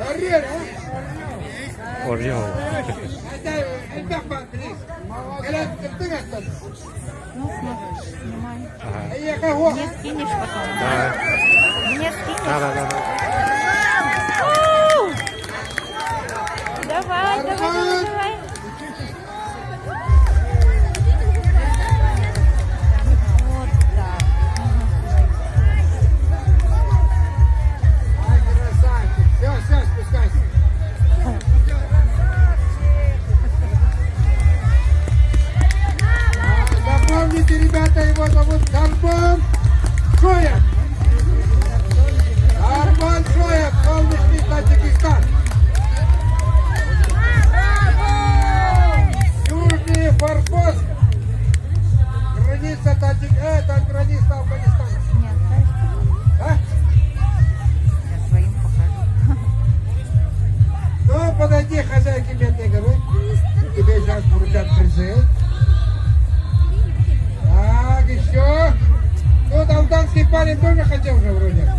Оригинал. Ну, смотри, снимай. Ага. Мне скинешь потом? Да. Мне скинешь? Да. Давай. Вот так. Все, спускайся. Запомните, ребята, его зовут Дарбон Шоев. Дарбон Шоев, солнечный Таджикистан. Южный Форпост. Граница Таджикистана, граница Афганистана. Не оставишь? А? Я своим покажу. Ну, подойди, хозяйки Медной горы. Тебе сейчас вручат призы. Так, еще. Ну, там дамский парень тоже хотел же вроде.